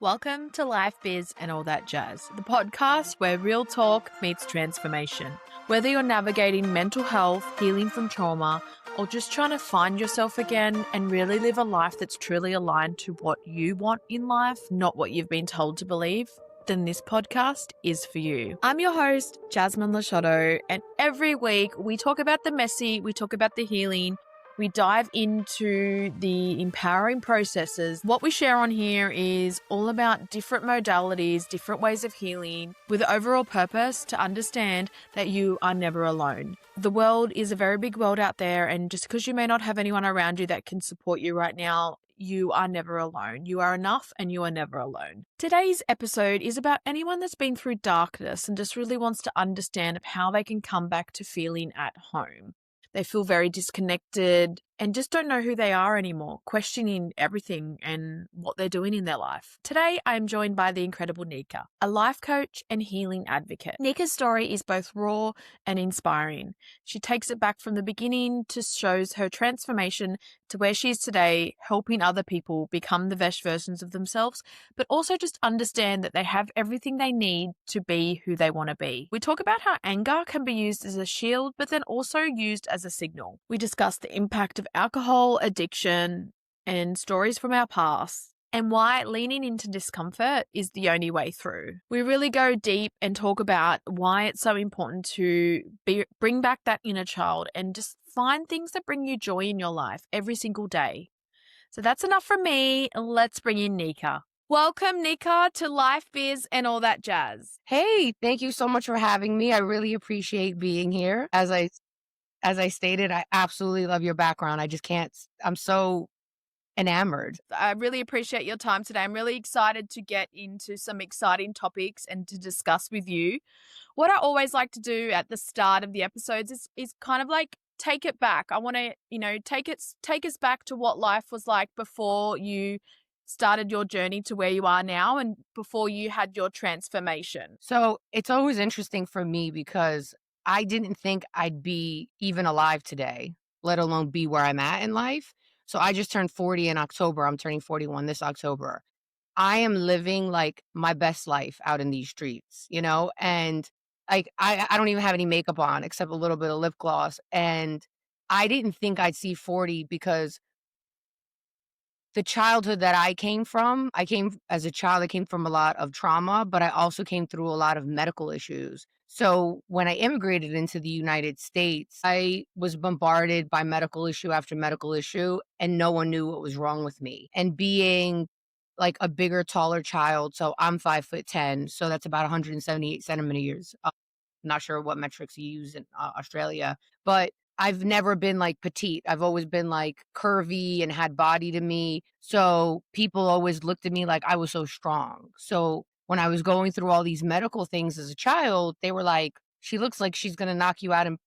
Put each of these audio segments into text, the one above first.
Welcome to Life Biz and All That Jazz, the podcast where real talk meets transformation. Whether you're navigating mental health, healing from trauma, or just trying to find yourself again and really live a life that's truly aligned to what you want in life, not what you've been told to believe, then this podcast is for you. I'm your host, Jasmine Lisciotto, and every week we talk about the messy, we talk about the healing, we dive into the empowering processes. What we share on here is all about different modalities, different ways of healing, with the overall purpose to understand that you are never alone. The world is a very big world out there, and just because you may not have anyone around you that can support you right now, you are never alone. You are enough and you are never alone. Today's episode is about anyone that's been through darkness and just really wants to understand how they can come back to feeling at home. They feel very disconnected and just don't know who they are anymore, questioning everything and what they're doing in their life. Today, I am joined by the incredible Nika, a life coach and healing advocate. Nika's story is both raw and inspiring. She takes it back from the beginning to shows her transformation to where she is today, helping other people become the best versions of themselves, but also just understand that they have everything they need to be who they want to be. We talk about how anger can be used as a shield, but then also used as a signal. We discuss the impact of alcohol addiction and stories from our past, and why leaning into discomfort is the only way through. We really go deep and talk about why it's so important to bring back that inner child and just find things that bring you joy in your life every single day. So that's enough from me. Let's bring in Nika. Welcome, Nika, to Life Biz and All That Jazz. Hey, thank you so much for having me. I really appreciate being here. As I stated, I absolutely love your background. I'm so enamored. I really appreciate your time today. I'm really excited to get into some exciting topics and to discuss with you. What I always like to do at the start of the episodes is kind of like take it back. I want to, take us back to what life was like before you started your journey to where you are now and before you had your transformation. So it's always interesting for me because I didn't think I'd be even alive today, let alone be where I'm at in life. So I just turned 40 in October. I'm turning 41 this October. I am living like my best life out in these streets, and like I don't even have any makeup on except a little bit of lip gloss. And I didn't think I'd see 40 because the childhood that I came as a child, I came from a lot of trauma, but I also came through a lot of medical issues. So when I immigrated into the United States, I was bombarded by medical issue after medical issue, and no one knew what was wrong with me. And being like a bigger, taller child, so I'm 5'10", so that's about 178 centimeters. Not sure what metrics you use in Australia, but I've never been like petite. I've always been like curvy and had body to me. So people always looked at me like I was so strong. So when I was going through all these medical things as a child, they were like, she looks like she's going to knock you out and,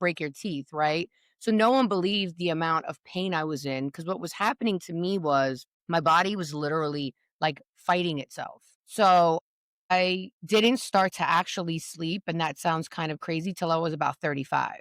break your teeth, right? So no one believed the amount of pain I was in, because what was happening to me was my body was literally like fighting itself. So I didn't start to actually sleep, and that sounds kind of crazy, till I was about 35.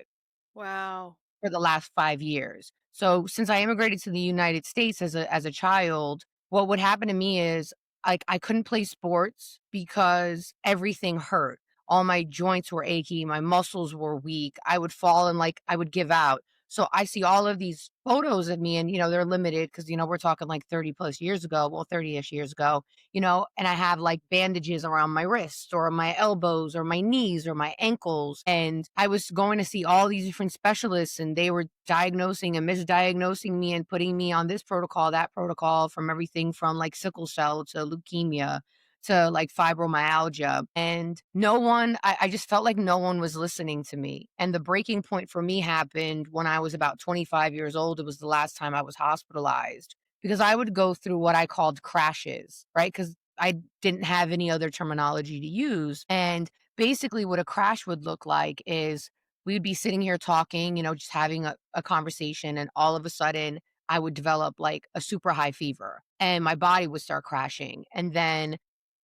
Wow. For the last 5 years. So since I immigrated to the United States as a child, what would happen to me is I couldn't play sports because everything hurt. All my joints were achy, my muscles were weak. I would fall and I would give out. So I see all of these photos of me, and they're limited because we're talking like 30 plus years ago, 30-ish years ago, and I have like bandages around my wrists or my elbows or my knees or my ankles. And I was going to see all these different specialists, and they were diagnosing and misdiagnosing me and putting me on this protocol, that protocol, from everything from like sickle cell to leukemia to like fibromyalgia. And I just felt like no one was listening to me. And the breaking point for me happened when I was about 25 years old. It was the last time I was hospitalized, because I would go through what I called crashes, right? Because I didn't have any other terminology to use. And basically what a crash would look like is we'd be sitting here talking, just having a conversation. And all of a sudden I would develop like a super high fever and my body would start crashing. And then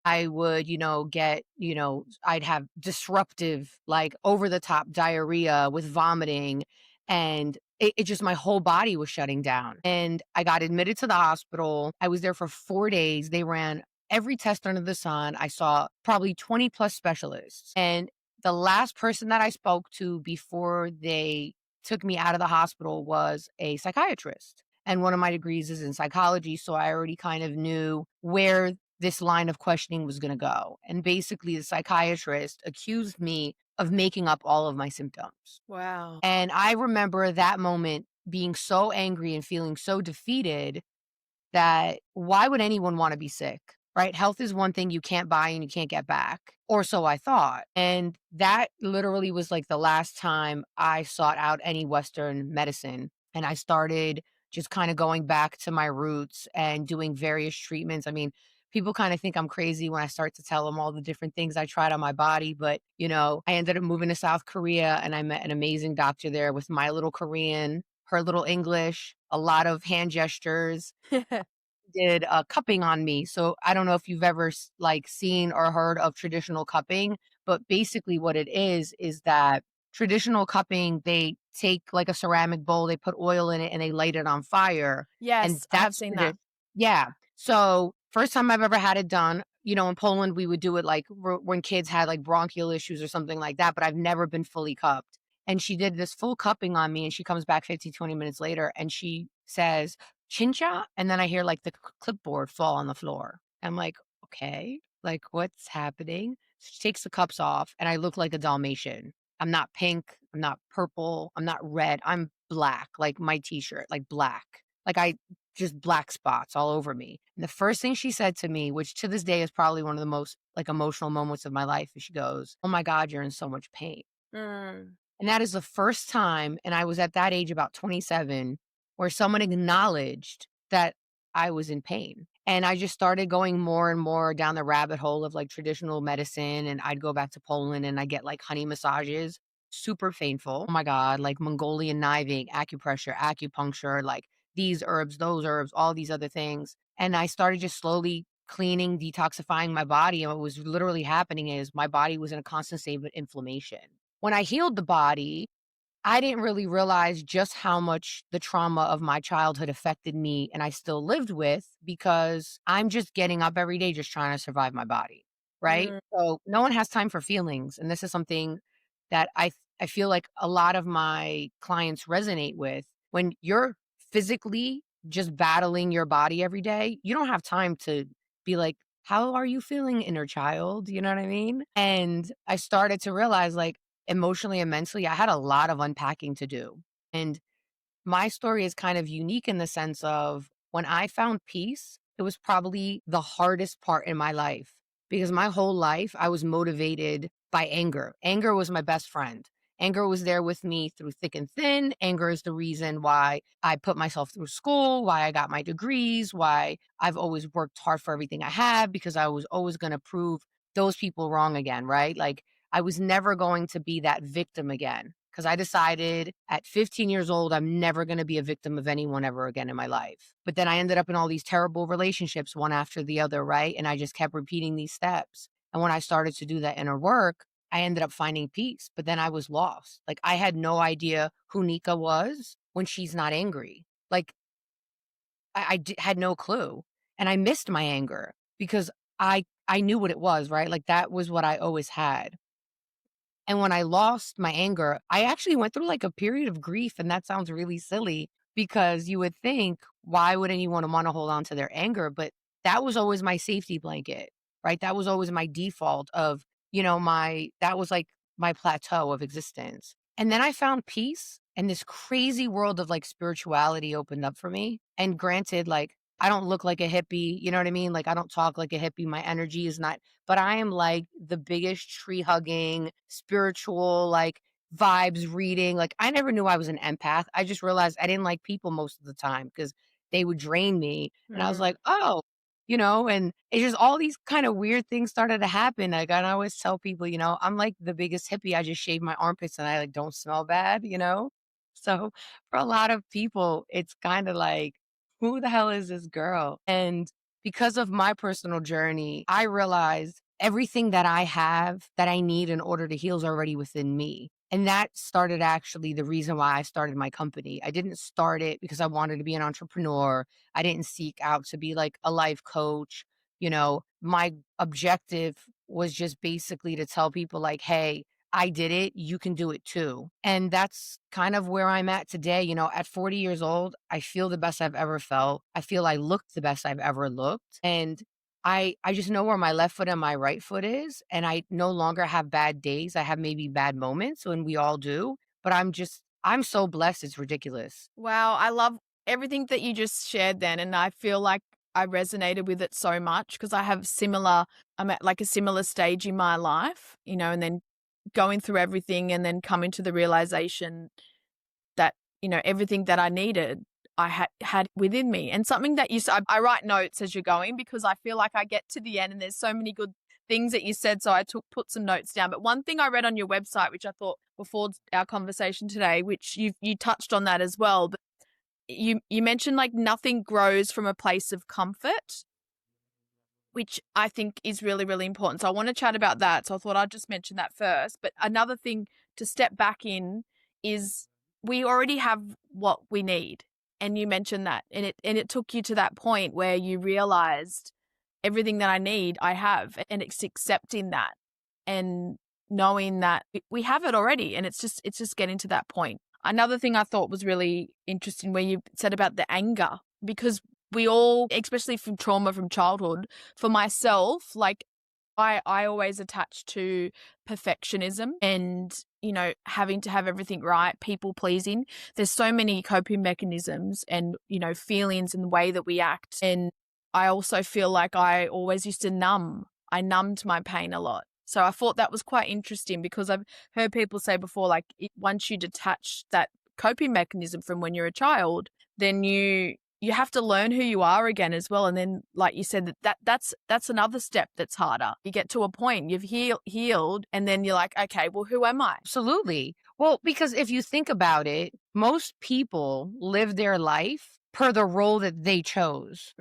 I would, I'd have disruptive, like over the top diarrhea with vomiting. And it just, my whole body was shutting down. And I got admitted to the hospital. I was there for 4 days. They ran every test under the sun. I saw probably 20 plus specialists. And the last person that I spoke to before they took me out of the hospital was a psychiatrist. And one of my degrees is in psychology. So I already kind of knew where this line of questioning was going to go. And basically, the psychiatrist accused me of making up all of my symptoms. Wow. And I remember that moment being so angry and feeling so defeated that why would anyone want to be sick? Right? Health is one thing you can't buy and you can't get back. Or so I thought. And that literally was like the last time I sought out any Western medicine. And I started just kind of going back to my roots and doing various treatments. I mean, people kind of think I'm crazy when I start to tell them all the different things I tried on my body. But, I ended up moving to South Korea and I met an amazing doctor there with my little Korean, her little English, a lot of hand gestures did cupping on me. So I don't know if you've ever like seen or heard of traditional cupping, but basically what it is that traditional cupping, they take like a ceramic bowl, they put oil in it and they light it on fire. And Yes, I have that's seen that. yeah. So first time I've ever had it done, in Poland, we would do it like when kids had like bronchial issues or something like that, but I've never been fully cupped. And she did this full cupping on me and she comes back 15, 20 minutes later and she says, chincha, and then I hear like the clipboard fall on the floor. I'm like, okay, like what's happening? She takes the cups off and I look like a Dalmatian. I'm not pink, I'm not purple, I'm not red, I'm black, like my t-shirt, like black. Like I just black spots all over me. And the first thing she said to me, which to this day is probably one of the most like emotional moments of my life, is she goes, "Oh my God, you're in so much pain." Mm. And that is the first time, and I was at that age about 27, where someone acknowledged that I was in pain. And I just started going more and more down the rabbit hole of like traditional medicine. And I'd go back to Poland and I get like honey massages, super painful. Oh my God, like Mongolian kniving, acupressure, acupuncture, like these herbs, those herbs, all these other things. And I started just slowly cleaning, detoxifying my body. And what was literally happening is my body was in a constant state of inflammation. When I healed the body, I didn't really realize just how much the trauma of my childhood affected me and I still lived with because I'm just getting up every day just trying to survive my body, right? Mm. So no one has time for feelings, and this is something that I feel like a lot of my clients resonate with. When you're physically just battling your body every day, you don't have time to be like, "How are you feeling, inner child?" You know what I mean? And I started to realize like emotionally and mentally, I had a lot of unpacking to do. And my story is kind of unique in the sense of when I found peace, it was probably the hardest part in my life because my whole life I was motivated by anger. Anger was my best friend. Anger was there with me through thick and thin. Anger is the reason why I put myself through school, why I got my degrees, why I've always worked hard for everything I have because I was always going to prove those people wrong again, right? Like I was never going to be that victim again because I decided at 15 years old, I'm never going to be a victim of anyone ever again in my life. But then I ended up in all these terrible relationships, one after the other, right? And I just kept repeating these steps. And when I started to do that inner work, I ended up finding peace, but then I was lost. Like I had no idea who Nika was when she's not angry. Like had no clue. And I missed my anger because I knew what it was, right? Like that was what I always had. And when I lost my anger, I actually went through like a period of grief. And that sounds really silly because you would think, why would anyone want to hold on to their anger? But that was always my safety blanket, right? That was always my default of, that was like my plateau of existence. And then I found peace and this crazy world of like spirituality opened up for me. And granted, like, I don't look like a hippie, you know what I mean? Like, I don't talk like a hippie. My energy is not, but I am like the biggest tree hugging, spiritual, like vibes reading. Like, I never knew I was an empath. I just realized I didn't like people most of the time because they would drain me. And I was Mm. like, oh, and it's just all these kind of weird things started to happen. Like, I always tell people, I'm like the biggest hippie. I just shave my armpits and I like don't smell bad. So for a lot of people, it's kind of like, who the hell is this girl? And because of my personal journey, I realized everything that I have that I need in order to heal is already within me. And that started actually the reason why I started my company. I didn't start it because I wanted to be an entrepreneur. I didn't seek out to be like a life coach. My objective was just basically to tell people like, hey, I did it, you can do it too. And that's kind of where I'm at today. At 40 years old, I feel the best I've ever felt. I feel I look the best I've ever looked. And I just know where my left foot and my right foot is. And I no longer have bad days. I have maybe bad moments when we all do, but I'm so blessed. It's ridiculous. Wow, I love everything that you just shared then, and I feel like I resonated with it so much because I'm at like a similar stage in my life, and then going through everything and then coming to the realization that, everything that I needed, I had within me. And something that you said, I write notes as you're going because I feel like I get to the end and there's so many good things that you said. So I put some notes down. But one thing I read on your website, which I thought before our conversation today, which you touched on that as well, but you mentioned like nothing grows from a place of comfort, which I think is really, really important. So I want to chat about that. So I thought I'd just mention that first. But another thing to step back in is we already have what we need. And you mentioned that. And it took you to that point where you realized everything that I need, I have. And it's accepting that and knowing that we have it already. And it's just getting to that point. Another thing I thought was really interesting where you said about the anger, because we all, especially from trauma from childhood, for myself, like I always attach to perfectionism and, having to have everything right, people pleasing. There's so many coping mechanisms and, feelings and the way that we act. And I also feel like I always used to I numbed my pain a lot. So I thought that was quite interesting because I've heard people say before, like once you detach that coping mechanism from when you're a child, then you have to learn who you are again as well. And then, like you said, that's another step that's harder. You get to a point, you've healed, and then you're like, okay, well, who am I? Absolutely. Well, because if you think about it, most people live their life per the role that they chose.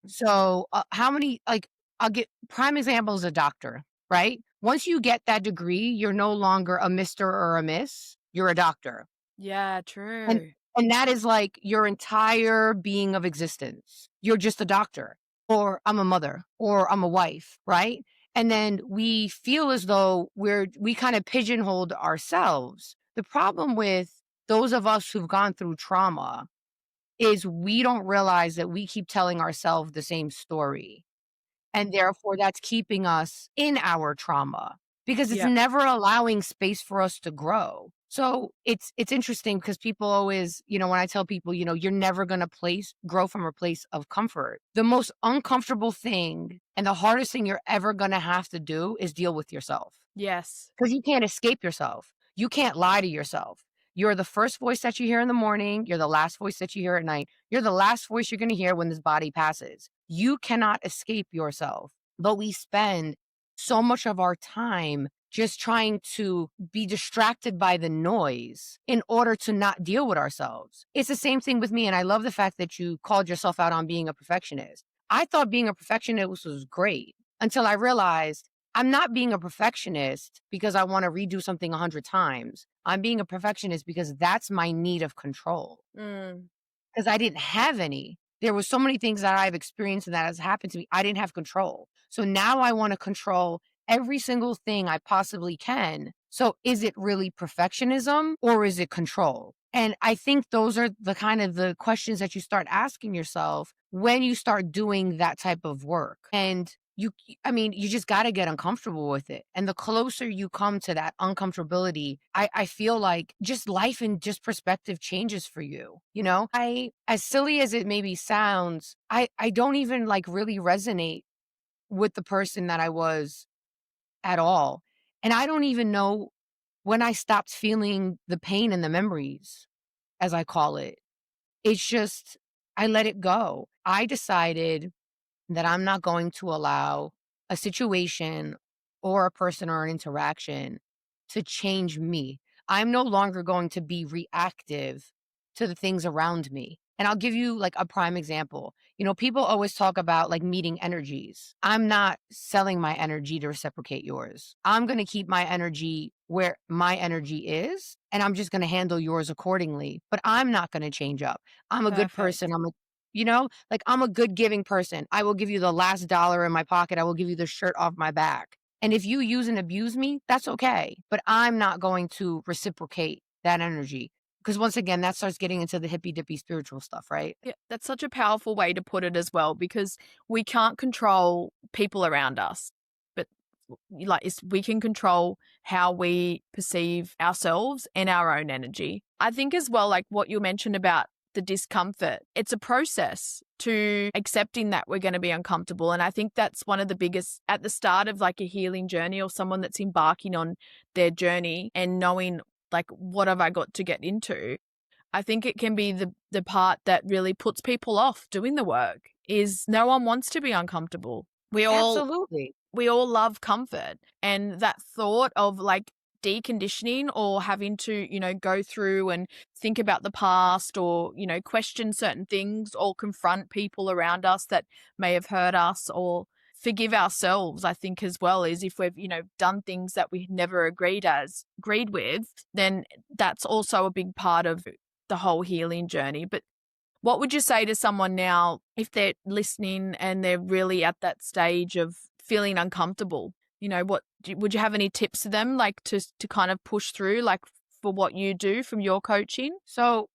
So, how many, like, I'll get prime example is a doctor, right? Once you get that degree, you're no longer a Mr. or a Miss, you're a doctor. Yeah, And true. and that is like your entire being of existence. You're just a doctor, or I'm a mother, or I'm a wife, right? And then we feel as though we kind of pigeonholed ourselves. The problem with those of us who've gone through trauma is we don't realize that we keep telling ourselves the same story. And therefore, that's keeping us in our trauma because it's Yeah. never allowing space for us to grow. So it's interesting because people always, when I tell people, you're never gonna grow from a place of comfort. The most uncomfortable thing and the hardest thing you're ever gonna have to do is deal with yourself. Yes. Because you can't escape yourself. You can't lie to yourself. You're the first voice that you hear in the morning. You're the last voice that you hear at night. You're the last voice you're going to hear when this body passes. You cannot escape yourself. But we spend so much of our time just trying to be distracted by the noise in order to not deal with ourselves. It's the same thing with me. And I love the fact that you called yourself out on being a perfectionist. I thought being a perfectionist was great until I realized I'm not being a perfectionist because I want to redo something 100 times. I'm being a perfectionist because that's my need of control. Mm. Because I didn't have any. There were so many things that I've experienced and that has happened to me. I didn't have control. So now I want to control every single thing I possibly can. So is it really perfectionism or is it control? And I think those are the kind of the questions that you start asking yourself when you start doing that type of work. And you just got to get uncomfortable with it. And the closer you come to that uncomfortability, I feel like just life and just perspective changes for you. As silly as it maybe sounds, I don't even like really resonate with the person that I was at all. And I don't even know when I stopped feeling the pain and the memories, as I call it. It's just, I let it go. I decided that I'm not going to allow a situation or a person or an interaction to change me. I'm no longer going to be reactive to the things around me. And I'll give you like a prime example. People always talk about like meeting energies. I'm not selling my energy to reciprocate yours. I'm going to keep my energy where my energy is, and I'm just going to handle yours accordingly. But I'm not going to change up. I'm a good Perfect. person. You know, like I'm a good giving person. I will give you the last dollar in my pocket. I will give you the shirt off my back. And if you use and abuse me, that's okay. But I'm not going to reciprocate that energy. Because once again, that starts getting into the hippy dippy spiritual stuff, right? Yeah, that's such a powerful way to put it as well, because we can't control people around us, but we can control how we perceive ourselves and our own energy. I think as well, like what you mentioned about the discomfort, it's a process to accepting that we're going to be uncomfortable. And I think that's one of the biggest at the start of like a healing journey or someone that's embarking on their journey and knowing like, what have I got to get into? I think it can be the part that really puts people off doing the work is no one wants to be uncomfortable. Absolutely. We all love comfort, and that thought of like deconditioning or having to, go through and think about the past or, question certain things or confront people around us that may have hurt us or forgive ourselves, I think as well, is if we've, done things that we never agreed with, then that's also a big part of the whole healing journey. But what would you say to someone now if they're listening and they're really at that stage of feeling uncomfortable? Would you have any tips to them, like to kind of push through, like for what you do from your coaching? So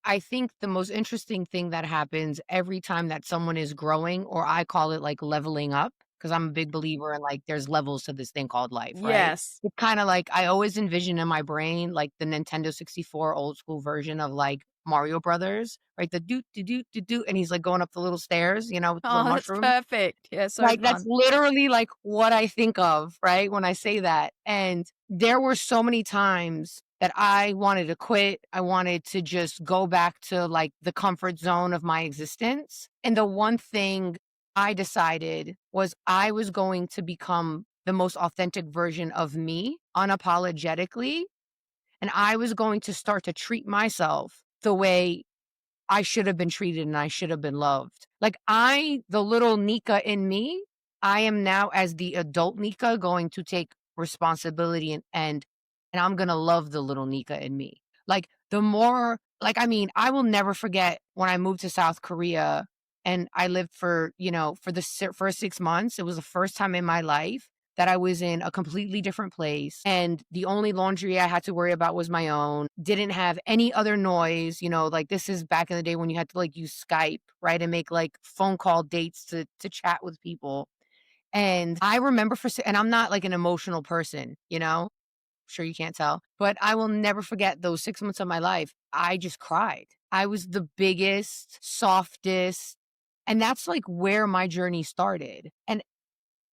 I think the most interesting thing that happens every time that someone is growing, or I call it like leveling up, because I'm a big believer in like there's levels to this thing called life, right? Yes. It's kind of like I always envision in my brain like the Nintendo 64 old school version of like Mario Brothers, right? The doot, doot, doot, doot, doot, and he's like going up the little stairs, with the little Oh, that's mushroom. perfect. Yeah, so Like, that's fun. literally, like, what I think of, right, when I say that, and there were so many times that I wanted to quit, I wanted to just go back to, like, the comfort zone of my existence, and the one thing I decided was I was going to become the most authentic version of me, unapologetically, and I was going to start to treat myself the way I should have been treated and I should have been loved. Like the little Nika in me, I am now as the adult Nika going to take responsibility and I'm going to love the little Nika in me. Like the more like I mean, I will never forget when I moved to South Korea and I lived for the first 6 months. It was the first time in my life that I was in a completely different place and the only laundry I had to worry about was my own. Didn't have any other noise, like this is back in the day when you had to like use Skype, right? And make like phone call dates to chat with people. And I remember and I'm not like an emotional person, sure you can't tell, but I will never forget those 6 months of my life. I just cried. I was the biggest, softest, and that's like where my journey started. And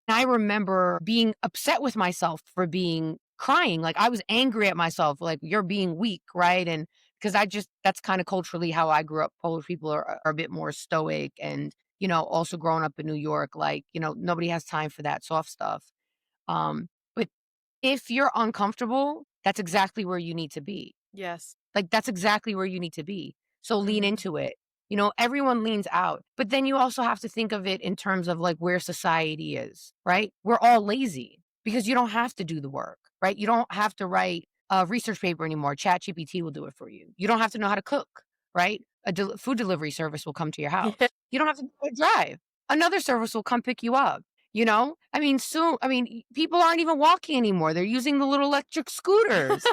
I remember being upset with myself for being crying. Like I was angry at myself, like you're being weak, right? And because that's kind of culturally how I grew up. Polish people are a bit more stoic and, also growing up in New York, like, nobody has time for that soft stuff. But if you're uncomfortable, that's exactly where you need to be. Yes. Like, that's exactly where you need to be. So lean Mhm. into it. Everyone leans out, but then you also have to think of it in terms of like where society is, right? We're all lazy because you don't have to do the work, right? You don't have to write a research paper anymore. ChatGPT will do it for you. You don't have to know how to cook, right? A food delivery service will come to your Yeah. house. You don't have to drive. Another service will come pick you up. I mean, soon, people aren't even walking anymore. They're using the little electric scooters,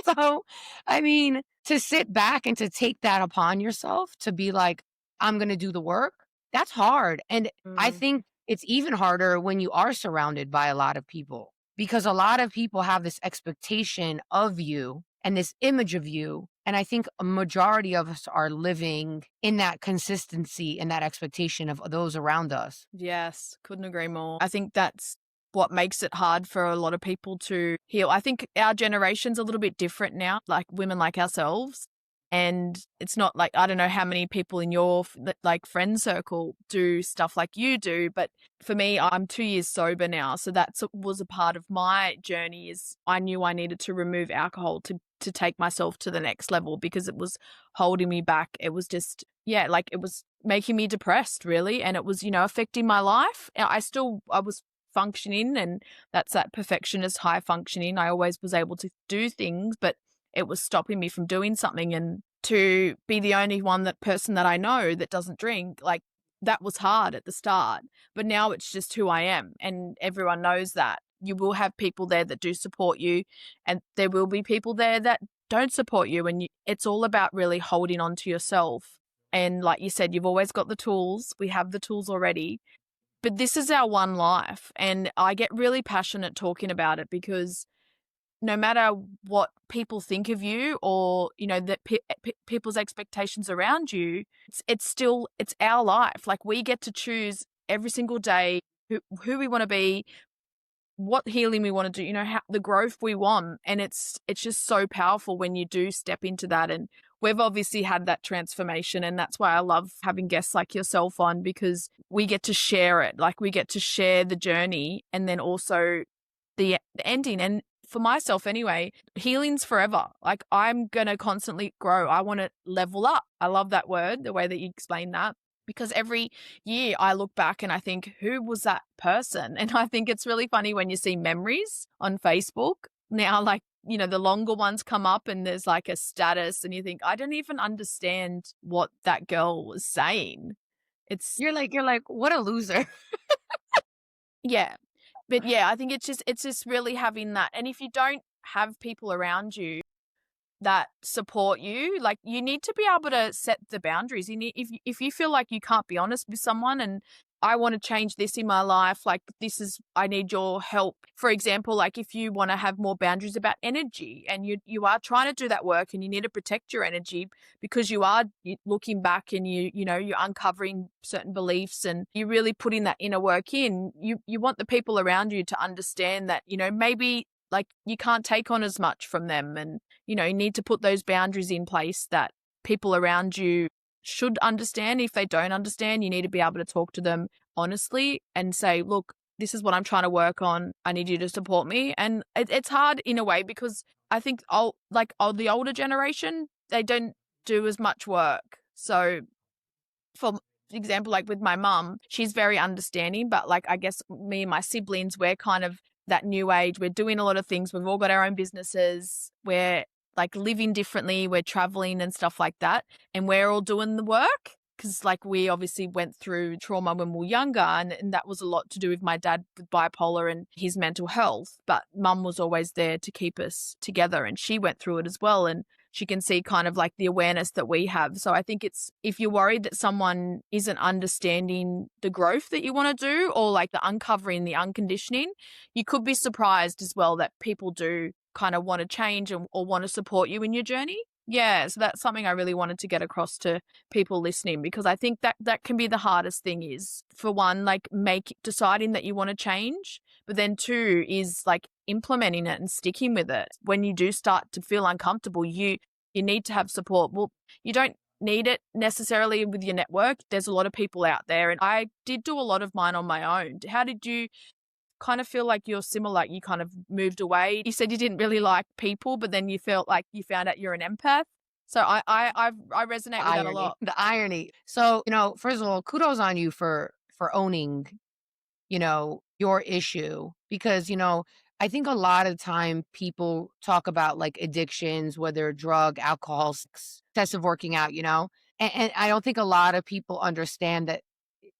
So, I mean, to sit back and to take that upon yourself to be like, I'm going to do the work, that's hard. And I Mm. think it's even harder when you are surrounded by a lot of people because a lot of people have this expectation of you and this image of you. And I think a majority of us are living in that consistency and that expectation of those around us. Yes, couldn't agree more. I think that's what makes it hard for a lot of people to heal. I think our generation's a little bit different now, like women like ourselves. And it's not like, I don't know how many people in your like friend circle do stuff like you do, but for me, I'm 2 years sober now. So that was a part of my journey is I knew I needed to remove alcohol to take myself to the next level because it was holding me back. It was just, yeah, like it was making me depressed really. And it was, affecting my life. I was functioning and that's that perfectionist high functioning. I always was able to do things, but it was stopping me from doing something. And to be the only person that I know that doesn't drink, like that was hard at the start, but now it's just who I am and everyone knows that. You will have people there that do support you and there will be people there that don't support you and it's all about really holding on to yourself. And like you said, you've always got the tools. We have the tools already. But this is our one life and I get really passionate talking about it because no matter what people think of you or that people's expectations around you, it's still it's our life. Like we get to choose every single day who we want to be, what healing we want to do, how the growth we want. And it's just so powerful when you do step into that. And we've obviously had that transformation. And that's why I love having guests like yourself on, because we get to share it. Like we get to share the journey and then also the ending. And for myself anyway, healing's forever. Like I'm going to constantly grow. I want to level up. I love that word, the way that you explain that. Because every year I look back and I think, who was that person? And I think it's really funny when you see memories on Facebook. Now, like, the longer ones come up and there's like a status and you think, I don't even understand what that girl was saying. You're like, what a loser. Yeah. But yeah, I think it's just really having that. And if you don't have people around you that support you, like you need to be able to set the boundaries. You need, if you feel like you can't be honest with someone and I want to change this in my life, like I need your help. For example, like if you want to have more boundaries about energy and you are trying to do that work and you need to protect your energy because you are looking back and you're uncovering certain beliefs and you're really putting that inner work in, you want the people around you to understand that, maybe like you can't take on as much from them and, you need to put those boundaries in place that people around you should understand. If they don't understand, you need to be able to talk to them honestly and say, look, this is what I'm trying to work on. I need you to support me. And it's hard in a way because I think the older generation, they don't do as much work. So for example, like with my mum, she's very understanding, but like I guess me and my siblings, we're kind of that new age. We're doing a lot of things. We've all got our own businesses. We're like living differently. We're traveling and stuff like that. And we're all doing the work because like we obviously went through trauma when we were younger and that was a lot to do with my dad with bipolar and his mental health. But mum was always there to keep us together and she went through it as well. And she can see kind of like the awareness that we have. So I think it's, if you're worried that someone isn't understanding the growth that you want to do or like the uncovering, the unconditioning, you could be surprised as well that people do kind of want to change or want to support you in your journey. Yeah, so that's something I really wanted to get across to people listening because I think that can be the hardest thing is, for one, like deciding that you want to change, but then two is like implementing it and sticking with it. When you do start to feel uncomfortable, you need to have support. Well, you don't need it necessarily with your network. There's a lot of people out there and I did do a lot of mine on my own. How did you kind of feel like you're similar, like you kind of moved away? You said you didn't really like people, but then you felt like you found out you're an empath. So I resonate with that a lot. The irony. So, first of all, kudos on you for owning, your issue because, I think a lot of time people talk about like addictions, whether drug, alcohol, excessive working out, and I don't think a lot of people understand that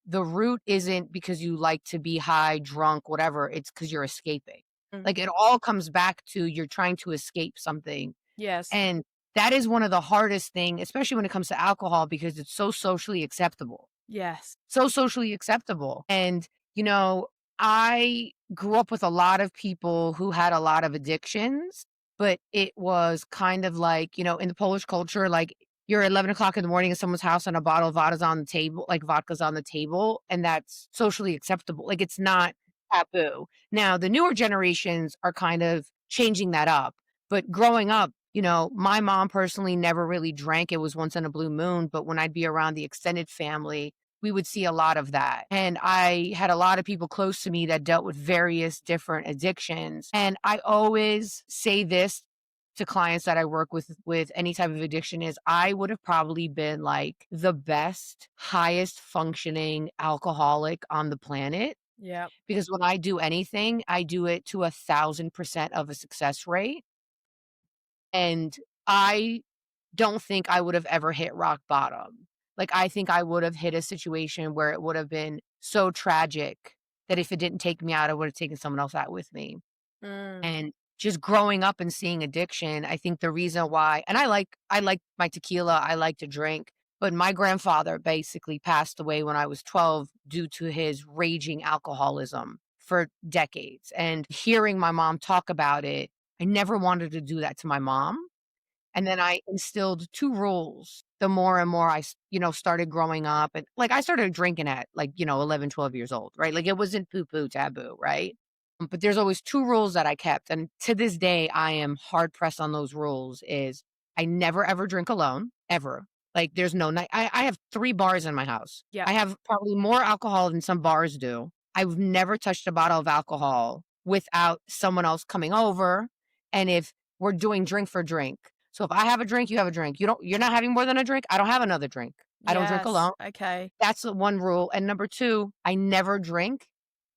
the root isn't because you like to be high, drunk, whatever. It's because you're escaping. Like it all comes back to you're trying to escape something. Yes. And that is one of the hardest things, especially when it comes to alcohol, because it's so socially acceptable. Yes. So socially acceptable. And, I grew up with a lot of people who had a lot of addictions, but it was kind of like, in the Polish culture, like you're at 11 o'clock in the morning at someone's house and a bottle of vodka's on the table, and that's socially acceptable. Like it's not taboo. Now, the newer generations are kind of changing that up. But growing up, my mom personally never really drank. It was once in a blue moon. But when I'd be around the extended family, we would see a lot of that. And I had a lot of people close to me that dealt with various different addictions. And I always say this to clients that I work with any type of addiction is I would have probably been like the best, highest functioning alcoholic on the planet. Yeah. Because when I do anything, I do it to 1,000% of a success rate. And I don't think I would have ever hit rock bottom. Like, I think I would have hit a situation where it would have been so tragic that if it didn't take me out, I would have taken someone else out with me. Mm. And just growing up and seeing addiction, I think the reason why, and I like my tequila, I like to drink, but my grandfather basically passed away when I was 12 due to his raging alcoholism for decades. And hearing my mom talk about it, I never wanted to do that to my mom. And then I instilled 2 rules the more and more started growing up, and, like, I started drinking at, like, 11, 12 years old, right? Like, it wasn't poo-poo taboo, right? But there's always 2 rules that I kept, and to this day, I am hard pressed on those rules is I never ever drink alone, ever. Like, there's no night I have 3 bars in my house. Yeah. I have probably more alcohol than some bars do. I've never touched a bottle of alcohol without someone else coming over, and if we're doing drink for drink. So if I have a drink, you have a drink. You're not having more than a drink, I don't have another drink. I don't drink Yes. alone. Okay. That's the one rule. And number 2, I never drink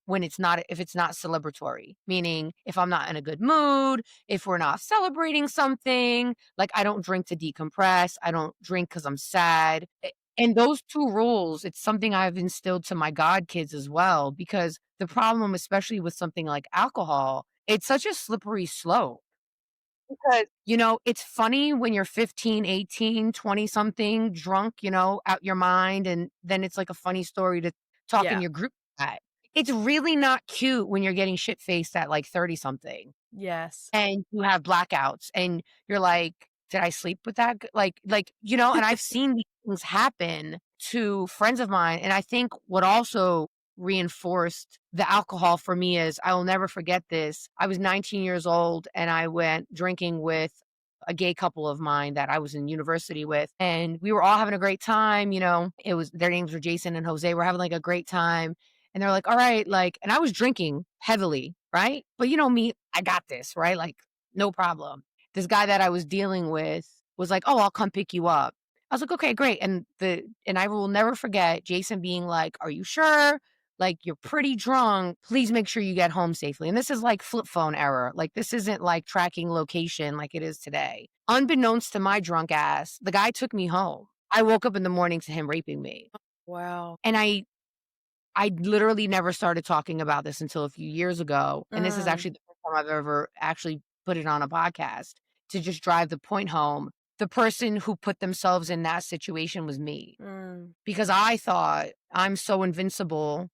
when if it's not celebratory, meaning if I'm not in a good mood, if we're not celebrating something, like I don't drink to decompress. I don't drink because I'm sad. And those 2 rules, it's something I've instilled to my god kids as well, because the problem, especially with something like alcohol, it's such a slippery slope. Because, it's funny when you're 15, 18, 20 something, drunk, out your mind, and then it's like a funny story to talk in Yeah. your group chat. It's really not cute when you're getting shit faced at like 30 something Yes. and you have blackouts and you're like, "Did I sleep with that g" and I've seen these things happen to friends of mine, and I think what also reinforced the alcohol for me is I will never forget this. I was 19 years old, and I went drinking with a gay couple of mine that I was in university with, and we were all having a great time, it was their names were Jason and Jose, we're having, like, a great time, and they're like, "Alright," like and I was drinking heavily, right? But you know me, I got this, right? Like, no problem. This guy that I was dealing with was like, "Oh, I'll come pick you up." I was like, "Okay, great." And I will never forget Jason being like, "Are you sure? Like, you're pretty drunk. Please make sure you get home safely." And this is like flip phone era. Like, this isn't like tracking location like it is today. Unbeknownst to my drunk ass, the guy took me home. I woke up in the morning to him raping me. Wow. And I literally never started talking about this until a few years ago, and this is Mm. actually the first time I've ever actually put it on a podcast to just drive the point home. The person who put themselves in that situation was me, Mm. because I thought I'm so invincible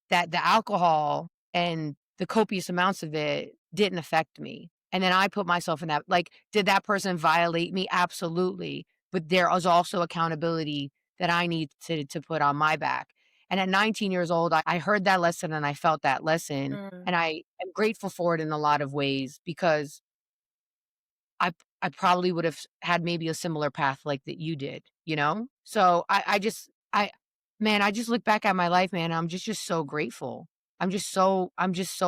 that the alcohol and the copious amounts of it didn't affect me, and then I put myself in that like, did that person violate me? Absolutely, but there was also accountability that I need to put on my back, and at 19 years old, I heard that lesson and I felt that lesson, Mm. and I am grateful for it in a lot of ways because I probably would have had maybe a similar path like that you did, you know? So I just I man, I just look back at my life, man, I'm just so grateful. I'm just so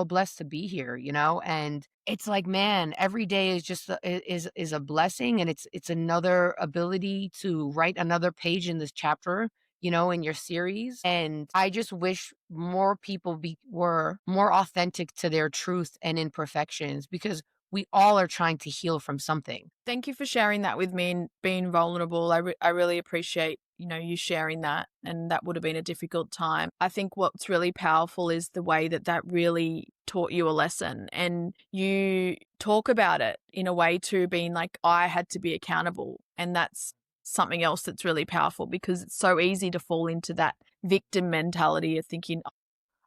blessed to be here, And it's like, man, every day is just is a blessing, and it's another ability to write another page in this chapter, in your series. And I just wish more people were more authentic to their truth and imperfections, because we all are trying to heal from something. Thank you for sharing that with me and being vulnerable. I really appreciate, you sharing that. And that would have been a difficult time. I think what's really powerful is the way that that really taught you a lesson. And you talk about it in a way to being like, I had to be accountable. And that's something else that's really powerful, because it's so easy to fall into that victim mentality of thinking,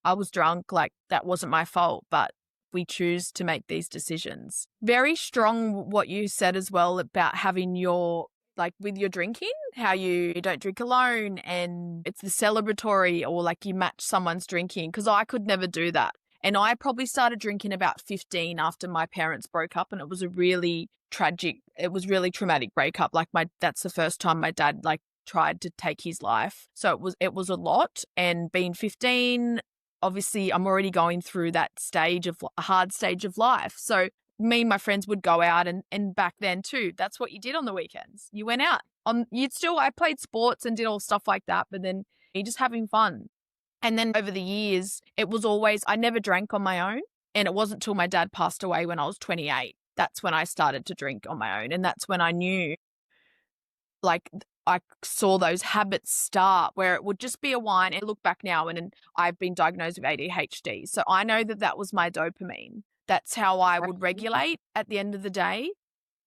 I was drunk, like that wasn't my fault, but we choose to make these decisions. Very strong what you said as well about having your, like with your drinking, how you don't drink alone and it's the celebratory, or like you match someone's drinking, because I could never do that. And I probably started drinking about 15 after my parents broke up, and it was a really really traumatic breakup. Like that's the first time my dad like tried to take his life. So it was a lot. And being 15, obviously I'm already going through that a hard stage of life. So me and my friends would go out, and back then too, that's what you did on the weekends. You went out I played sports and did all stuff like that, but then you're just having fun. And then over the years, it was always, I never drank on my own. And it wasn't till my dad passed away when I was 28. That's when I started to drink on my own. And that's when I knew like I saw those habits start where it would just be a wine. And look back now, and I've been diagnosed with ADHD. So I know that that was my dopamine. That's how I would regulate at the end of the day.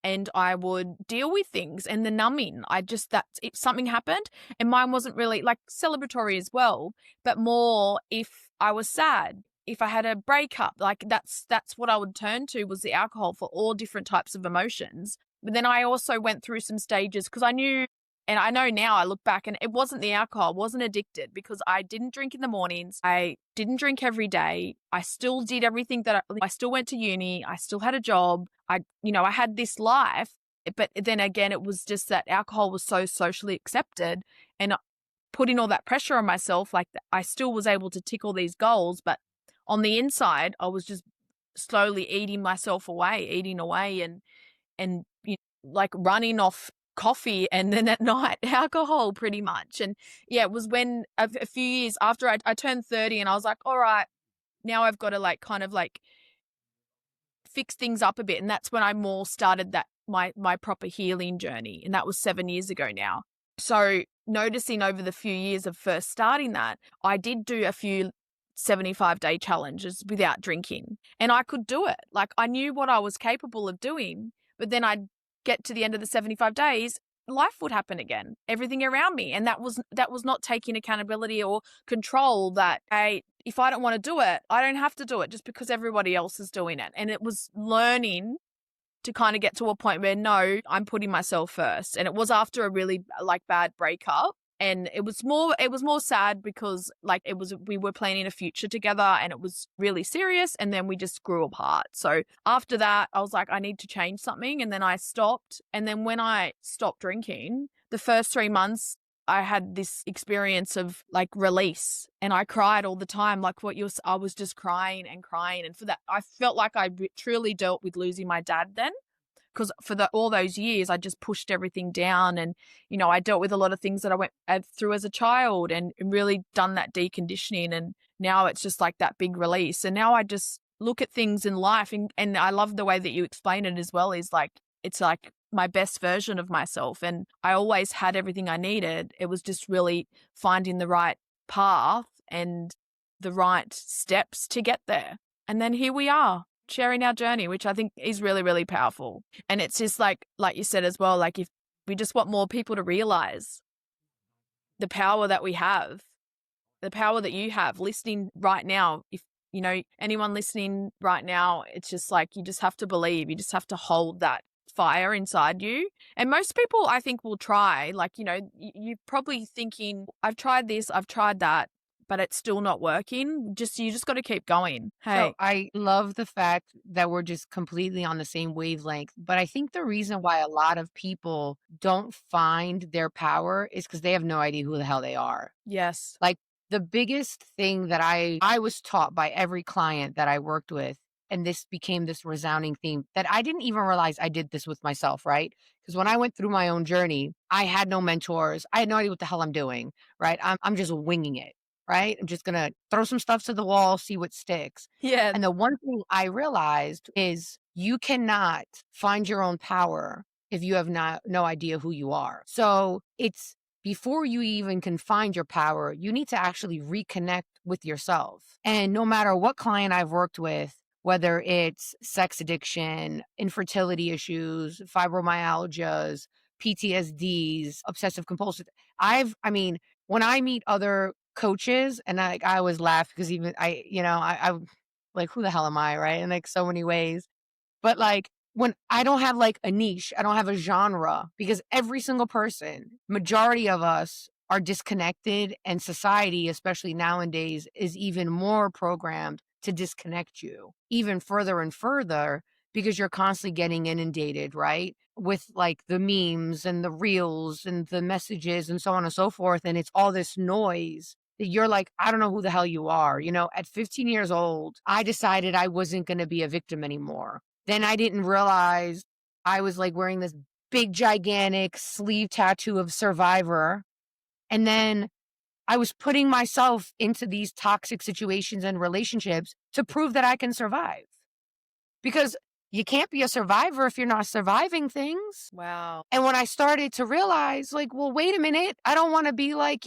And I would deal with things, and the numbing. If something happened, and mine wasn't really like celebratory as well, but more if I was sad, if I had a breakup, like that's what I would turn to, was the alcohol for all different types of emotions. But then I also went through some stages because I knew, and I know now, I look back and it wasn't the alcohol, I wasn't addicted because I didn't drink in the mornings. I didn't drink every day. I still did everything I still went to uni. I still had a job. I had this life, but then again, it was just that alcohol was so socially accepted, and putting all that pressure on myself, like I still was able to tick all these goals, but on the inside, I was just slowly eating myself away, and like running off coffee, and then at night alcohol pretty much. And yeah, it was when a few years after I turned 30, and I was like, all right, now I've got to like kind of like fix things up a bit. And that's when I more started that my proper healing journey. And that was 7 years ago now. So noticing over the few years of first starting that, I did do a few 75-day challenges without drinking, and I could do it. Like I knew what I was capable of doing, but then I'd get to the end of the 75 days, life would happen again, everything around me. And that was not taking accountability or control, that if I don't want to do it, I don't have to do it just because everybody else is doing it. And it was learning to kind of get to a point where, no, I'm putting myself first. And it was after a really like bad breakup. And it was more sad because like we were planning a future together, and it was really serious, and then we just grew apart. So after that, I was like, I need to change something. And then I stopped. And then when I stopped drinking, the first 3 months, I had this experience of like release, and I cried all the time. Like I was just crying and crying. And for that, I felt like I truly dealt with losing my dad then. Because for all those years, I just pushed everything down, and I dealt with a lot of things that I went through as a child, and really done that deconditioning. And now it's just like that big release. And now I just look at things in life, and I love the way that you explain it as well. Is like it's like my best version of myself, and I always had everything I needed. It was just really finding the right path and the right steps to get there. And then here we are, sharing our journey, which I think is really, really powerful. And it's just like you said as well, like if we just want more people to realize the power that we have, the power that you have listening right now. If anyone listening right now, it's just like you just have to believe, you just have to hold that fire inside you. And most people, I think, will try, like, you're probably thinking, I've tried this, I've tried that, but it's still not working. You just got to keep going. Hey. So I love the fact that we're just completely on the same wavelength. But I think the reason why a lot of people don't find their power is because they have no idea who the hell they are. Yes. Like the biggest thing that I was taught by every client that I worked with, and this became this resounding theme, that I didn't even realize I did this with myself, right? Because when I went through my own journey, I had no mentors. I had no idea what the hell I'm doing, right? I'm just winging it. Right? I'm just going to throw some stuff to the wall, see what sticks. Yeah. And the one thing I realized is you cannot find your own power if you have no idea who you are. So it's before you even can find your power, you need to actually reconnect with yourself. And no matter what client I've worked with, whether it's sex addiction, infertility issues, fibromyalgias, PTSDs, obsessive compulsive, when I meet other coaches, and I always laugh because even I like, who the hell am I, right? In like so many ways. But like when I don't have like a niche, I don't have a genre, because every single person, majority of us are disconnected, and society, especially nowadays, is even more programmed to disconnect you even further and further, because you're constantly getting inundated, right? With like the memes and the reels and the messages and so on and so forth. And it's all this noise that you're like, I don't know who the hell you are. At 15 years old, I decided I wasn't going to be a victim anymore. Then I didn't realize I was like wearing this big, gigantic sleeve tattoo of survivor. And then I was putting myself into these toxic situations and relationships to prove that I can survive. Because you can't be a survivor if you're not surviving things. Wow. And when I started to realize, like, well, wait a minute, I don't want to be like,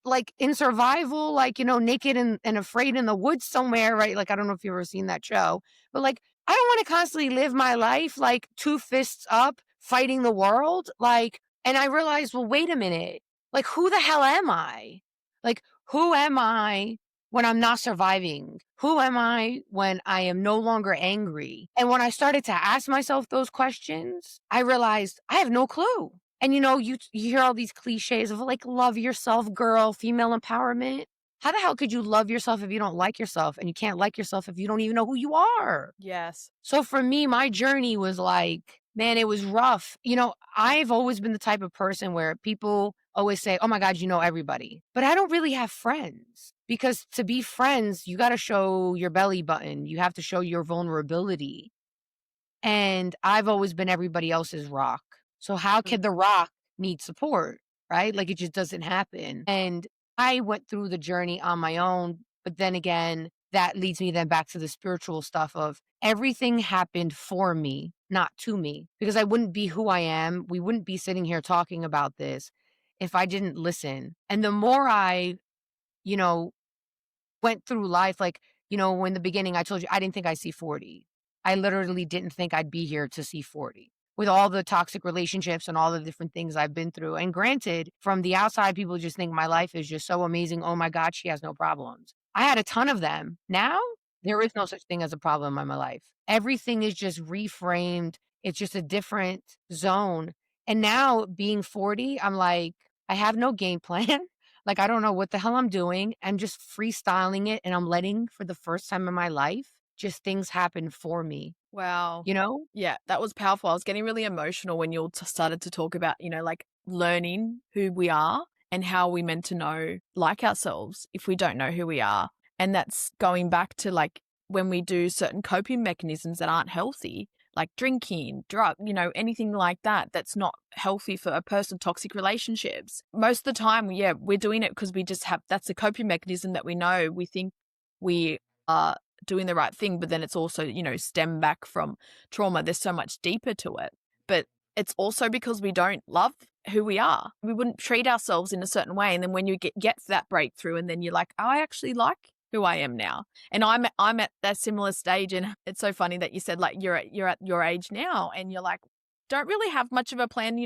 like in survival, like, naked and afraid in the woods somewhere, right? Like, I don't know if you've ever seen that show, but like, I don't want to constantly live my life like two fists up fighting the world. Like, and I realized, well, wait a minute, like, who the hell am I? Like, who am I when I'm not surviving? Who am I when I am no longer angry? And when I started to ask myself those questions, I realized I have no clue. And you hear all these cliches of like, love yourself, girl, female empowerment. How the hell could you love yourself if you don't like yourself? And you can't like yourself if you don't even know who you are. Yes. So for me, my journey was like, man, it was rough. I've always been the type of person where people always say, oh my God, you know everybody. But I don't really have friends because to be friends, you got to show your belly button. You have to show your vulnerability. And I've always been everybody else's rock. So how can the rock need support, right? Like it just doesn't happen. And I went through the journey on my own. But then again, that leads me then back to the spiritual stuff of everything happened for me, not to me, because I wouldn't be who I am. We wouldn't be sitting here talking about this if I didn't listen. And the more I, you know, went through life, like, in the beginning, I told you I didn't think I'd see 40. I literally didn't think I'd be here to see 40 with all the toxic relationships and all the different things I've been through. And granted, from the outside, people just think my life is just so amazing. Oh my God, she has no problems. I had a ton of them. Now, there is no such thing as a problem in my life. Everything is just reframed. It's just a different zone. And now, being 40, I'm like, I have no game plan. Like, I don't know what the hell I'm doing. I'm just freestyling it and I'm letting, for the first time in my life, just things happen for me, Wow. you know? Yeah, that was powerful. I was getting really emotional when you started to talk about, like learning who we are and how we meant to know, like ourselves, if we don't know who we are. And that's going back to like when we do certain coping mechanisms that aren't healthy, like drinking, drug, anything like that, that's not healthy for a person, toxic relationships. Most of the time, yeah, we're doing it because we just that's a coping mechanism that we know. We think we are doing the right thing, but then it's also, stem back from trauma. There's so much deeper to it. But it's also because we don't love who we are. We wouldn't treat ourselves in a certain way. And then when you get that breakthrough and then you're like, oh, I actually like who I am now. And I'm at that similar stage. And it's so funny that you said like you're at your age now and you're like, don't really have much of a plan,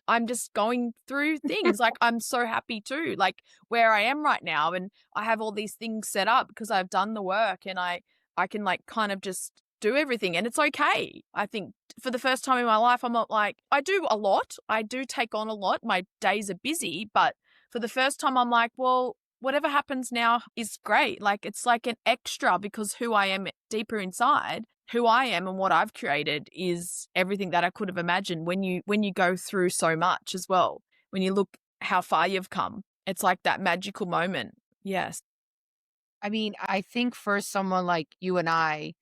I'm just going through things. Like I'm so happy too, like where I am right now. And I have all these things set up because I've done the work and I can like kind of just do everything and it's okay. I think for the first time in my life, I'm not like, I do a lot. I do take on a lot. My days are busy, but for the first time, I'm like, well, whatever happens now is great. Like it's like an extra because who I am deeper inside, who I am and what I've created is everything that I could have imagined when you go through so much as well. When you look how far you've come, it's like that magical moment. Yes. I mean, I think for someone like you and I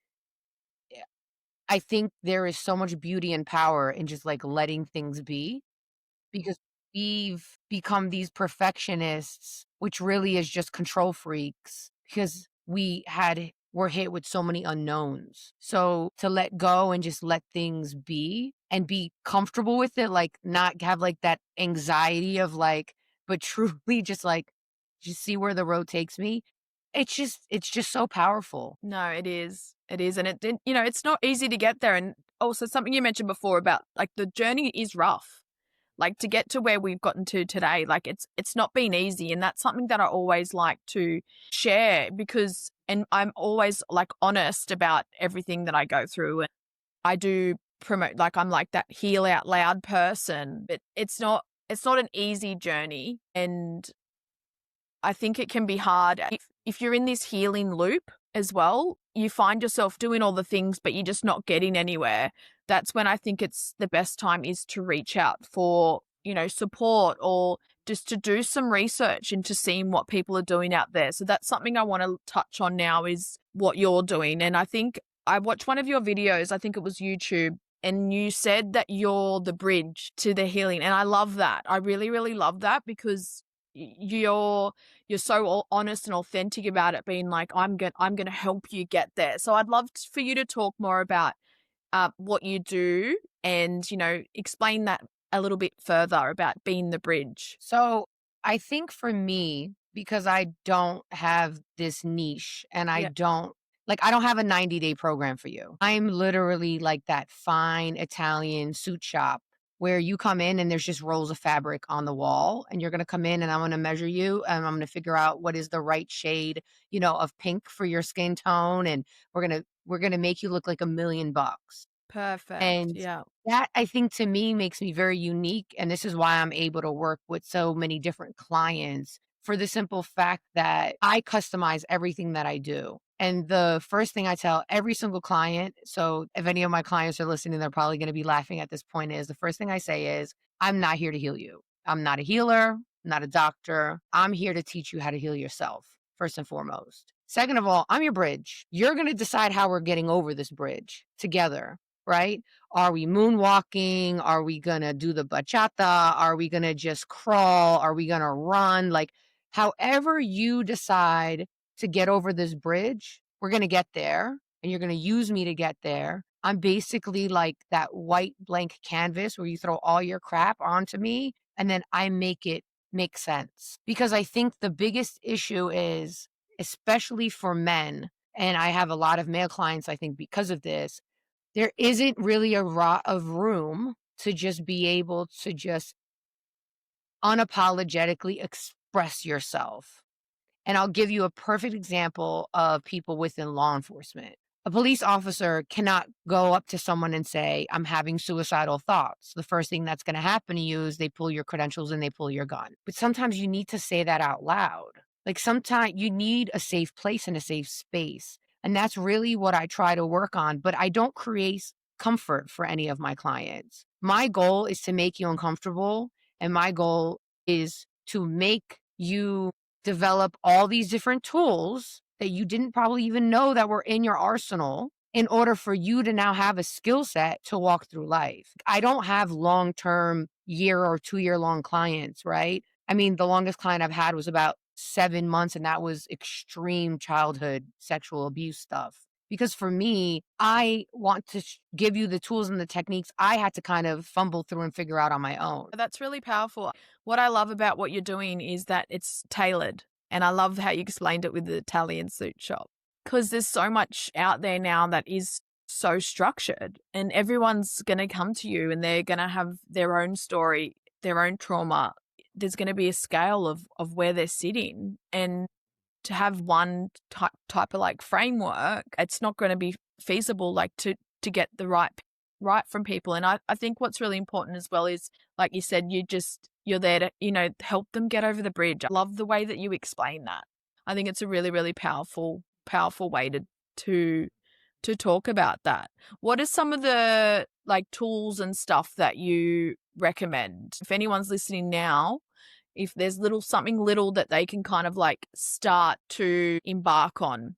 think there is so much beauty and power in just like letting things be because we've become these perfectionists, which really is just control freaks because were hit with so many unknowns. So to let go and just let things be and be comfortable with it, like not have like that anxiety of like, but truly just like, just see where the road takes me. It's just so powerful. No, it is. It is. And it did, it's not easy to get there. And also something you mentioned before about like the journey is rough. Like to get to where we've gotten to today, like it's not been easy. And that's something that I always like to share because, and I'm always like honest about everything that I go through. And I do promote, like I'm like that heal out loud person, but it's not an easy journey. And I think it can be hard if you're in this healing loop as well, you find yourself doing all the things, but you're just not getting anywhere. That's when I think it's the best time is to reach out for, support or just to do some research into seeing what people are doing out there. So that's something I want to touch on now is what you're doing. And I think I watched one of your videos, I think it was YouTube, and you said that you're the bridge to the healing. And I love that. I really, really love that because you're so honest and authentic about it being like, I'm going to help you get there. So I'd love for you to talk more about what you do and, explain that a little bit further about being the bridge. So I think for me, because I don't have this niche and Yeah, I don't have a 90-day program for you. I'm literally like that fine Italian suit shop where you come in and there's just rolls of fabric on the wall and you're going to come in and I'm going to measure you and I'm going to figure out what is the right shade, of pink for your skin tone. And we're going to make you look like $1,000,000. perfect. And Yeah. that, I think, to me makes me very unique, and this is why I'm able to work with so many different clients for the simple fact that I customize everything that I do. And the first thing I tell every single client, so if any of my clients are listening, they're probably going to be laughing at this point, is the first thing I say is, I'm not here to heal you. I'm not a healer, not a doctor. I'm here to teach you how to heal yourself, first and foremost. Second of all, I'm your bridge. You're going to decide how we're getting over this bridge together, right? Are we moonwalking? Are we gonna do the bachata? Are we gonna just crawl? Are we gonna run? Like, however you decide to get over this bridge, we're gonna get there and you're gonna use me to get there. I'm basically like that white blank canvas where you throw all your crap onto me and then I make it make sense. Because I think the biggest issue is, especially for men, and I have a lot of male clients, I think, because of this, there isn't really a lot of room to just be able to just unapologetically express yourself. And I'll give you a perfect example of people within law enforcement. A police officer cannot go up to someone and say, I'm having suicidal thoughts. The first thing that's going to happen to you is they pull your credentials and they pull your gun. But sometimes you need to say that out loud. Like sometimes you need a safe place and a safe space. And that's really what I try to work on. But I don't create comfort for any of my clients. My goal is to make you uncomfortable. And my goal is to make you develop all these different tools that you didn't probably even know that were in your arsenal in order for you to now have a skill set to walk through life. I don't have long-term year or 2-year long clients, right? I mean, the longest client I've had was about 7 months, and that was extreme childhood sexual abuse stuff. Because for me, I want to give you the tools and the techniques I had to kind of fumble through and figure out on my own. That's really powerful. What I love about what you're doing is that it's tailored. And I love how you explained it with the Italian suit shop. Because there's so much out there now that is so structured, and everyone's going to come to you and they're going to have their own story, their own trauma. There's going to be a scale of where they're sitting. And to have one type of like framework, it's not going to be feasible like to get the right from people. And I think what's really important as well is, like you said, you're there to, help them get over the bridge. I love the way that you explain that. I think it's a really, really powerful way to talk about that. What are some of the like tools and stuff that you recommend? If anyone's listening now, if there's something little that they can kind of like start to embark on.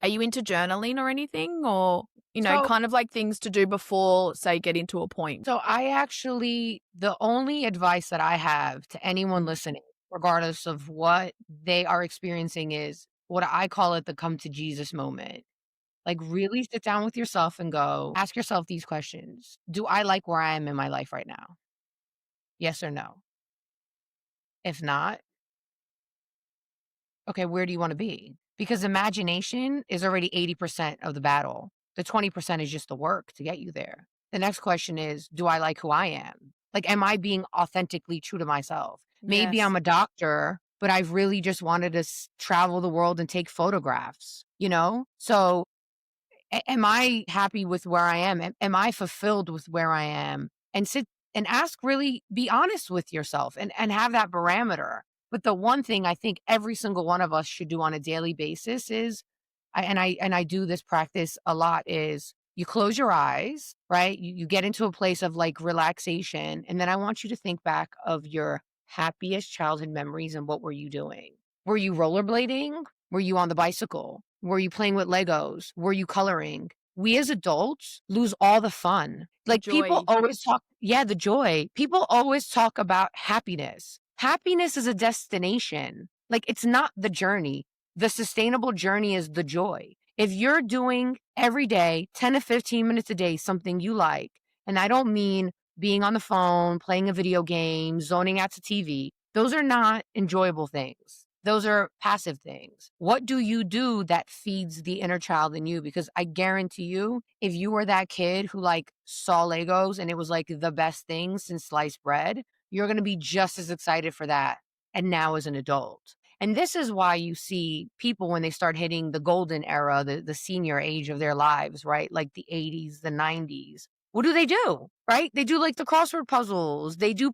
Are you into journaling or anything, or, So kind of like things to do before, say, get into a point? So the only advice that I have to anyone listening, regardless of what they are experiencing, is what I call it the come to Jesus moment. Like really sit down with yourself and ask yourself these questions. Do I like where I am in my life right now? Yes or no? If not, okay, where do you want to be? Because imagination is already 80% of the battle. The 20% is just the work to get you there. The next question is, do I like who I am? Like, am I being authentically true to myself? Maybe Yes. I'm a doctor, but I've really just wanted to travel the world and take photographs, So am I happy with where I am? Am I fulfilled with where I am? And sit and ask, really be honest with yourself and have that barometer. But the one thing I think every single one of us should do on a daily basis is, I do this practice a lot, is you close your eyes, right? You get into a place of like relaxation. And then I want you to think back of your happiest childhood memories and what were you doing? Were you rollerblading? Were you on the bicycle? Were you playing with Legos? Were you coloring? We as adults lose all the fun. The Like people joy. always talk, yeah, the joy. People always talk about happiness. Happiness is a destination. Like it's not the journey. The sustainable journey is the joy. If you're doing every day, 10 to 15 minutes a day, something you like. And I don't mean being on the phone, playing a video game, zoning out to TV. Those are not enjoyable things. Those are passive things. What do you do that feeds the inner child in you? Because I guarantee you, if you were that kid who like saw Legos and it was like the best thing since sliced bread, you're going to be just as excited for that. And now as an adult. And this is why you see people when they start hitting the golden era, the senior age of their lives, right? Like the 80s, the 90s. What do? Right? They do like the crossword puzzles. They do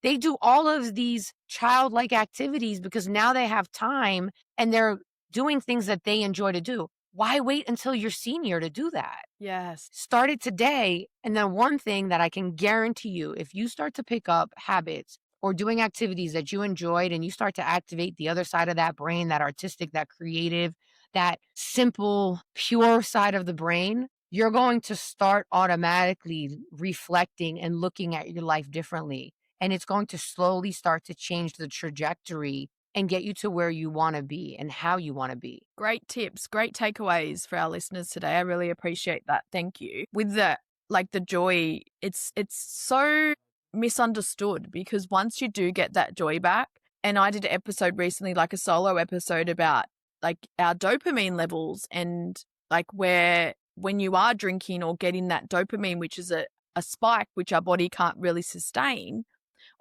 they do all of these childlike activities because now they have time and they're doing things that they enjoy to do. Why wait until you're senior to do that? Yes. Start it today. And then one thing that I can guarantee you, if you start to pick up habits or doing activities that you enjoyed and you start to activate the other side of that brain, that artistic, that creative, that simple, pure side of the brain, you're going to start automatically reflecting and looking at your life differently. And it's going to slowly start to change the trajectory and get you to where you want to be and how you want to be. Great tips, great takeaways for our listeners today. I really appreciate that. Thank you. With the joy, it's so misunderstood because once you do get that joy back, and I did an episode recently, like a solo episode about like our dopamine levels and like where when you are drinking or getting that dopamine, which is a spike which our body can't really sustain,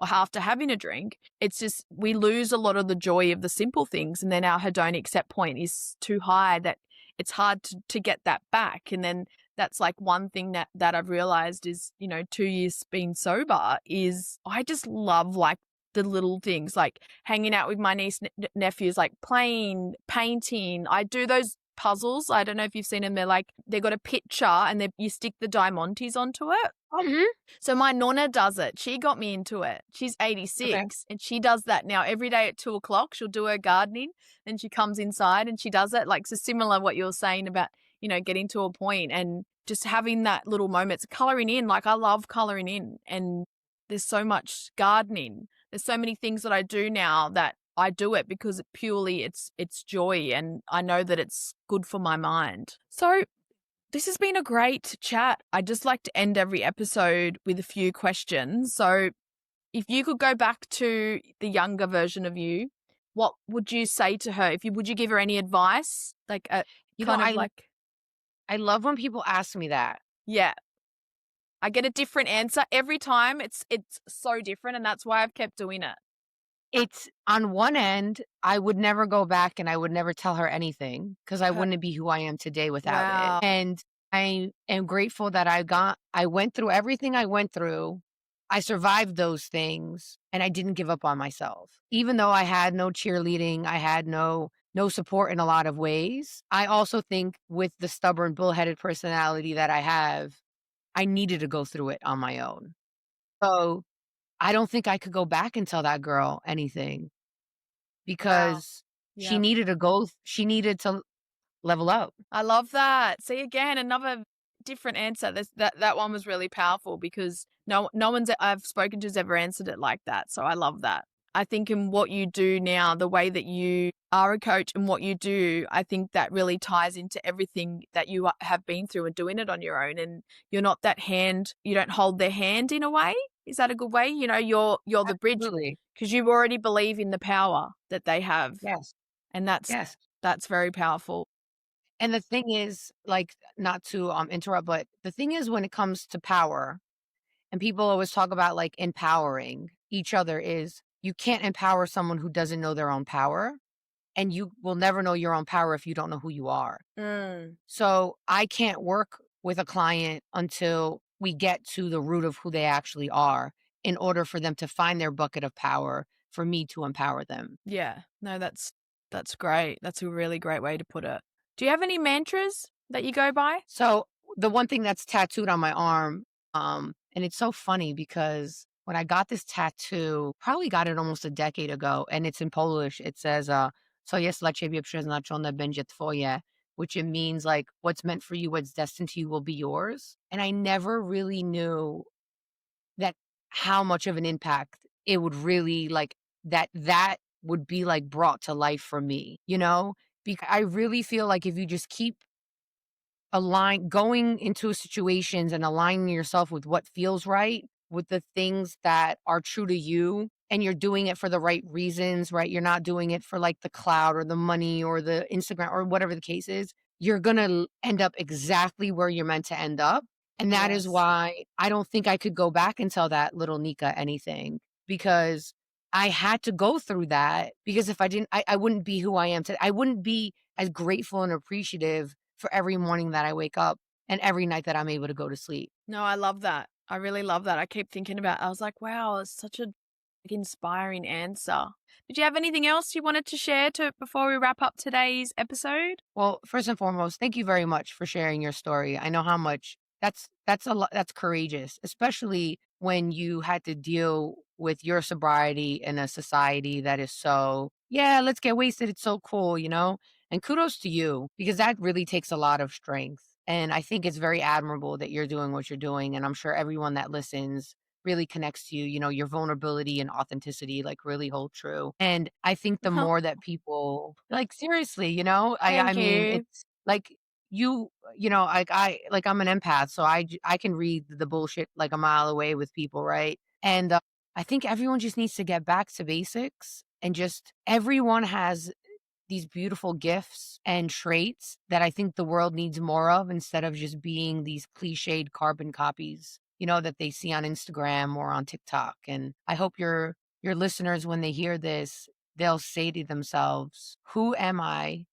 or after having a drink, it's just we lose a lot of the joy of the simple things. And then our hedonic set point is too high that it's hard to get that back. And then that's like one thing that I've realized is, 2 years being sober is I just love like the little things like hanging out with my niece, nephews, like playing, painting. I do those puzzles. I don't know if you've seen them. They've got a picture and you stick the diamantes onto it. Mm-hmm. So my nonna does it. She got me into it. She's 86 and she does that now every day at 2:00. She'll do her gardening. Then she comes inside and she does it. Like, so similar what you're saying about, getting to a point and just having that little moments, coloring in. Like I love coloring in, and there's so much gardening. There's so many things that I do now that I do it because it's joy, and I know that it's good for my mind. So this has been a great chat. I just like to end every episode with a few questions. So if you could go back to the younger version of you, what would you say to her? Would you give her any advice? Like I love when people ask me that. Yeah. I get a different answer every time. It's so different, and that's why I've kept doing it. It's on one end, I would never go back and I would never tell her anything because I wouldn't be who I am today without it. And I am grateful that I went through everything I went through. I survived those things and I didn't give up on myself. Even though I had no cheerleading, I had no support in a lot of ways. I also think with the stubborn, bullheaded personality that I have, I needed to go through it on my own. So I don't think I could go back and tell that girl anything because she needed to level up. I love that. See, again, another different answer. That one was really powerful because no one's I've spoken to has ever answered it like that. So I love that. I think in what you do now, the way that you are a coach and what you do, I think that really ties into everything that you have been through and doing it on your own. And you're not you don't hold their hand in a way. Is that a good way? You're the bridge because you already believe in the power that they have. Yes. And that's very powerful. And the thing is, like, not to interrupt, but the thing is when it comes to power, and people always talk about like empowering each other, is you can't empower someone who doesn't know their own power, and you will never know your own power if you don't know who you are. So I can't work with a client until we get to the root of who they actually are in order for them to find their bucket of power for me to empower them. Yeah, no, that's great. That's a really great way to put it. Do you have any mantras that you go by? So the one thing that's tattooed on my arm, and it's so funny because when I got this tattoo, probably got it almost a decade ago, and it's in Polish. It says, "Co jest dla ciebie przeznaczone będzie twoje," which it means like what's meant for you, what's destined to you will be yours. And I never really knew that how much of an impact it would really like that would be like brought to life for me, because I really feel like if you just keep going into situations and aligning yourself with what feels right, with the things that are true to you, and you're doing it for the right reasons, right? You're not doing it for like the cloud or the money or the Instagram or whatever the case is. You're going to end up exactly where you're meant to end up. And that is Yes. why I don't think I could go back and tell that little Nika anything, because I had to go through that, because if I didn't, I wouldn't be who I am today. I wouldn't be as grateful and appreciative for every morning that I wake up and every night that I'm able to go to sleep. No, I love that. I really love that. I keep thinking about I was like, wow, it's such a inspiring answer. Did you have anything else you wanted to share to before we wrap up today's episode? Well, first and foremost, thank you very much for sharing your story. I know how much that's a lot, that's courageous, especially when you had to deal with your sobriety in a society that is so, yeah, let's get wasted. It's so cool, you know? And kudos to you, because that really takes a lot of strength. And I think it's very admirable that you're doing what you're doing. And I'm sure everyone that listens really connects to you. You know, your vulnerability and authenticity like really hold true. And I think the more that people like, seriously, you know, I Thank mean, you. it's like you know, like I'm an empath, so I can read the bullshit like a mile away with people, right? And I think everyone just needs to get back to basics, and just everyone has these beautiful gifts and traits that I think the world needs more of, instead of just being these cliched carbon copies, you know, that they see on Instagram or on TikTok. And I hope your listeners, when they hear this, they'll say to themselves, who am I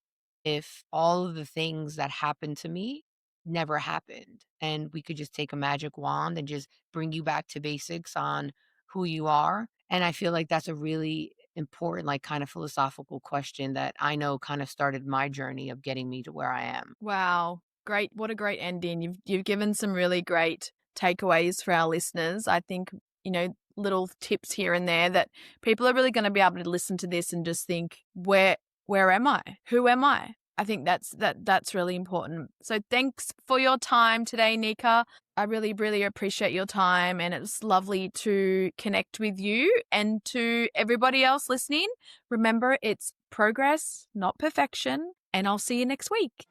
if all of the things that happened to me never happened? And we could just take a magic wand and just bring you back to basics on who you are. And I feel like that's a really important, like kind of philosophical question that I know kind of started my journey of getting me to where I am. Wow. Great. What a great ending. You've given some really great takeaways for our listeners. I think, little tips here and there that people are really going to be able to listen to this and just think, where am I? Who am I? I think that's really important. So thanks for your time today, Nika. I really, really appreciate your time, and it's lovely to connect with you. And to everybody else listening, remember, it's progress, not perfection. And I'll see you next week.